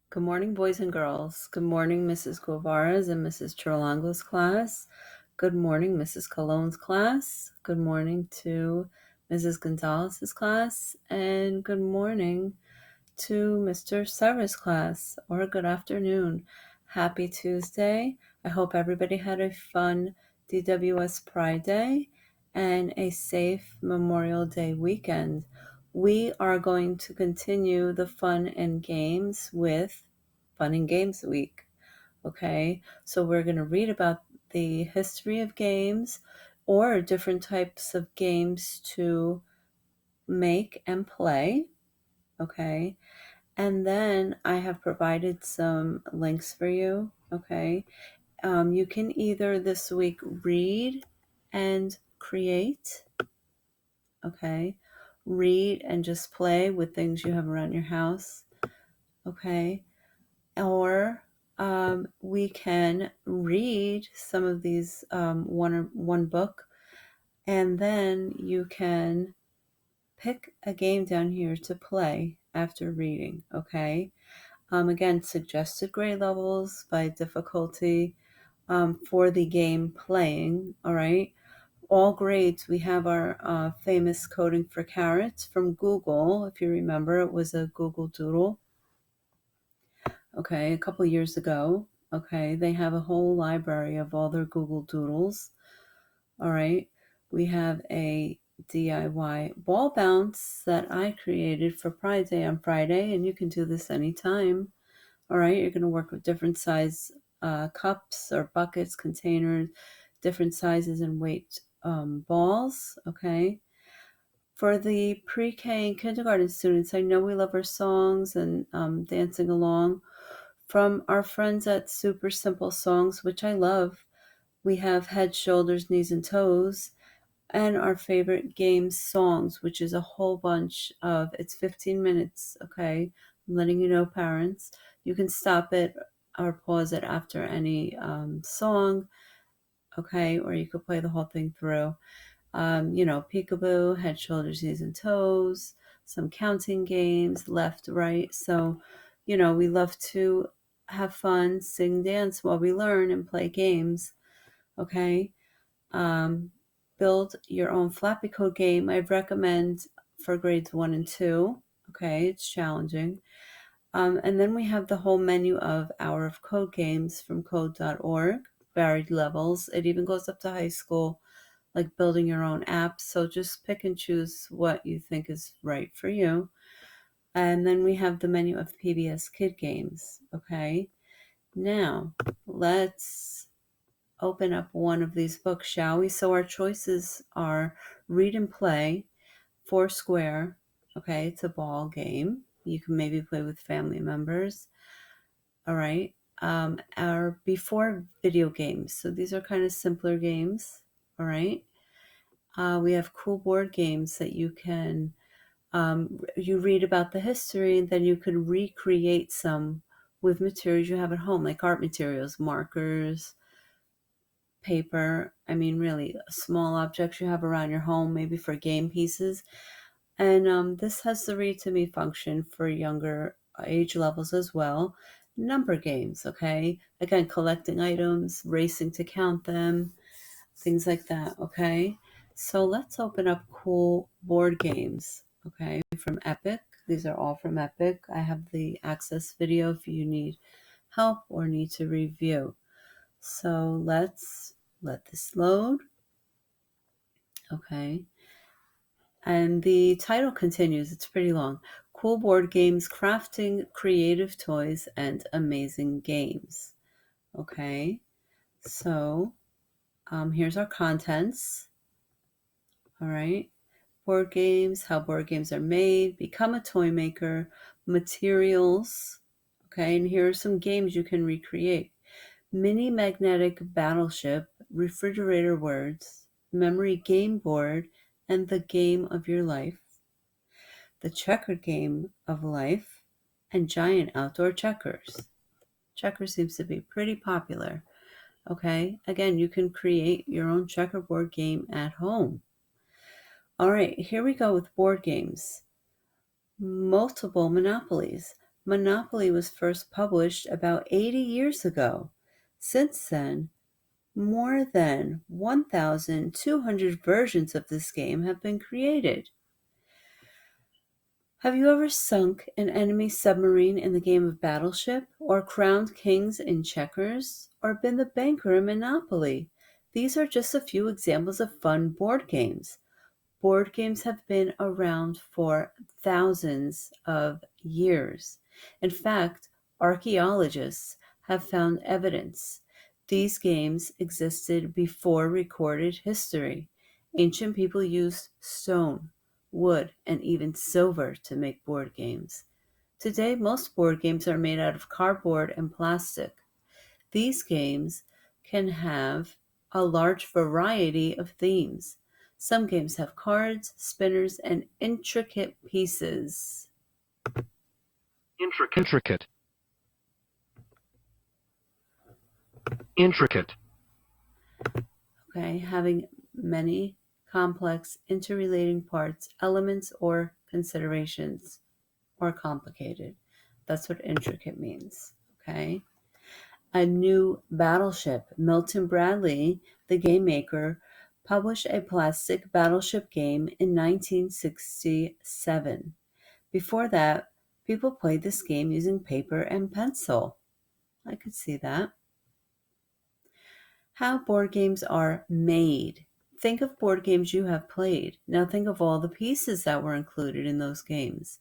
Good morning, boys and girls. Good morning, Mrs. Guevara's and Mrs. Chirlango's class. Good morning, Mrs. Cologne's class. Good morning to Mrs. Gonzalez's class. And good morning to Mr. Sarah's class, or good afternoon. Happy Tuesday. I hope everybody had a fun DWS Pride Day and a safe Memorial Day weekend. We are going to continue the fun and games with Fun and Games Week. Okay, so we're going to read about the history of games or different types of games to make and play. Okay, and then I have provided some links for you. Okay, you can either this week read and create. Okay, read and just play with things you have around your house. Okay, or we can read some of these one book, and then you can pick a game down here to play after reading. Okay. Again, suggested grade levels by difficulty for the game playing. All right. All grades, we have our famous coding for carrots from Google. If you remember, it was a Google Doodle. Okay, a couple years ago. Okay, they have a whole library of all their Google Doodles. All right, we have a DIY ball bounce that I created for Pride Day on Friday, and you can do this anytime. All right, you're going to work with different size cups or buckets, containers, different sizes and weight balls. Okay. For the pre-K and kindergarten students, I know we love our songs and dancing along. From our friends at Super Simple Songs, which I love, we have Head, Shoulders, Knees, and Toes, and our favorite games songs, which is a whole bunch of, it's 15 minutes, okay? I'm letting you know, parents. You can stop it or pause it after any song, okay? Or you could play the whole thing through. Peekaboo, Head, Shoulders, Knees, and Toes, some counting games, left, right. So, we love to have fun, sing, dance while we learn and play games, okay? Um, Build your own Flappy Code game. I recommend for grades 1 and 2. Okay, it's challenging. And then we have the whole menu of Hour of Code games from code.org, varied levels. It even goes up to high school, like building your own apps. So just pick and choose what you think is right for you. And then we have the menu of PBS Kid games. Okay, now let's open up one of these books, shall we? So our choices are Read and Play, Foursquare. Okay, it's a ball game. You can maybe play with family members. All right. Our before video games. So these are kind of simpler games. All right. We have cool board games that you can, you read about the history and then you can recreate some with materials you have at home, like art materials, markers, paper. I mean, really small objects you have around your home, maybe for game pieces. And this has the read to me function for younger age levels as well. Number games, okay? Again, collecting items, racing to count them, things like that, okay? So let's open up cool board games, okay, from Epic. These are all from Epic. I have the access video if you need help or need to review. So let's let this load. Okay. And the title continues. It's pretty long. Cool board games, crafting creative toys, and amazing games. Okay. So here's our contents. All right. Board games, how board games are made, become a toy maker, materials. Okay. And here are some games you can recreate. Mini magnetic battleship, refrigerator words, memory game board, and the game of your life, the checkered game of life, and giant outdoor checkers. Checkers seems to be pretty popular. Okay, again, you can create your own checkerboard game at home. All right, here we go with board games. Multiple monopolies. Monopoly was first published about 80 years ago. Since then, more than 1,200 versions of this game have been created. Have you ever sunk an enemy submarine in the game of Battleship, or crowned kings in checkers, or been the banker in Monopoly? These are just a few examples of fun board games. Board games have been around for thousands of years. In fact, archaeologists have found evidence these games existed before recorded history. Ancient people used stone, wood, and even silver to make board games. Today, most board games are made out of cardboard and plastic. These games can have a large variety of themes. Some games have cards, spinners, and intricate pieces. Intricate. Intricate. Okay, having many complex, interrelating parts, elements, or considerations, or complicated. That's what intricate means. Okay. A new battleship. Milton Bradley, the game maker, published a plastic battleship game in 1967. Before that, people played this game using paper and pencil. I could see that. How board games are made. Think of board games you have played. Now think of all the pieces that were included in those games.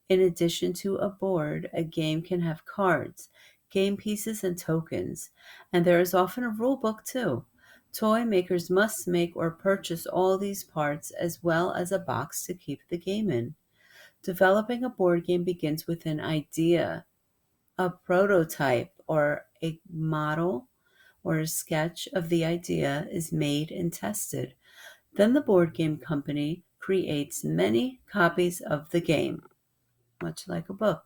In addition to a board, a game can have cards, game pieces, and tokens, and there is often a rule book too. Toy makers must make or purchase all these parts as well as a box to keep the game in. Developing a board game begins with an idea, a prototype, or a model or a sketch of the idea is made and tested. Then the board game company creates many copies of the game, much like a book.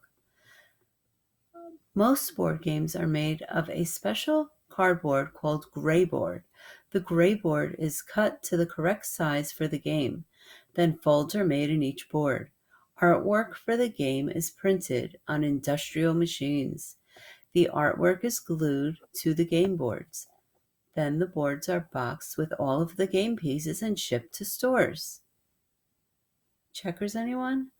Most board games are made of a special cardboard called gray board. The gray board is cut to the correct size for the game. Then folds are made in each board. Artwork for the game is printed on industrial machines. The artwork is glued to the game boards. Then the boards are boxed with all of the game pieces and shipped to stores. Checkers, anyone?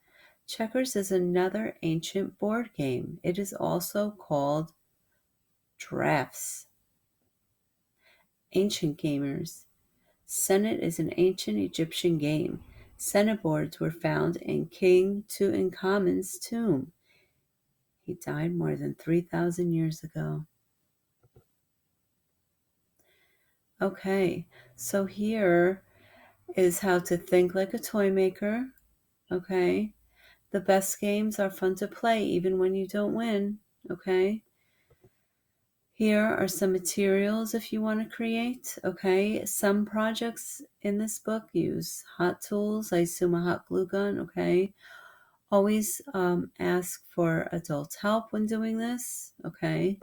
Checkers is another ancient board game. It is also called drafts. Ancient gamers. Senet is an ancient Egyptian game. Senet boards were found in King Tutankhamen's tomb. He died more than 3,000 years ago. Okay, so here is how to think like a toy maker. Okay, the best games are fun to play even when you don't win. Okay, here are some materials if you want to create. Okay, some projects in this book use hot tools. I assume a hot glue gun. Okay, always ask for adult help when doing this. Okay,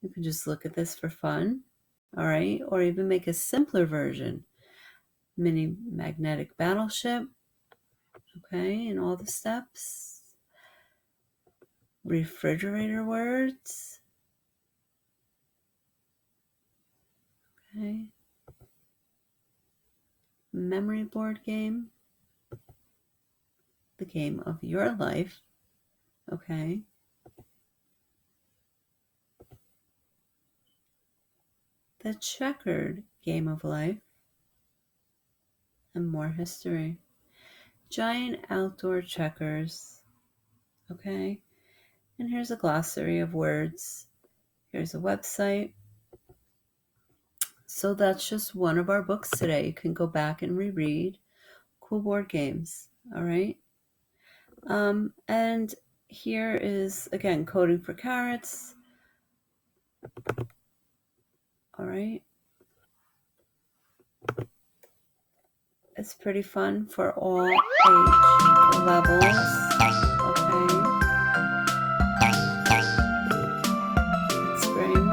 you can just look at this for fun. All right, or even make a simpler version. Mini magnetic battleship. Okay, and all the steps. Refrigerator words. Okay. Memory board game. The game of your life. Okay. The checkered game of life. And more history. Giant outdoor checkers. Okay. And here's a glossary of words. Here's a website. So that's just one of our books today. You can go back and reread. Cool board games. All right. And here is, again, Coding for Carrots. All right. It's pretty fun for all age levels. Okay. It's spring.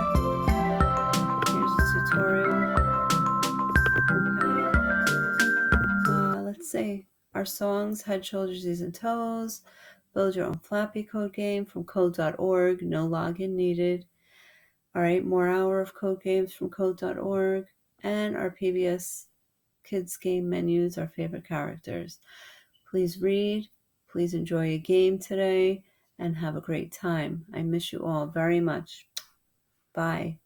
Here's a tutorial. Okay. Let's see. Our songs, Head, Shoulders, Knees, and Toes. Build your own Flappy Code game from code.org. No login needed. All right, more hour of code games from code.org. And our PBS Kids game menus, our favorite characters. Please read. Please enjoy a game today and have a great time. I miss you all very much. Bye.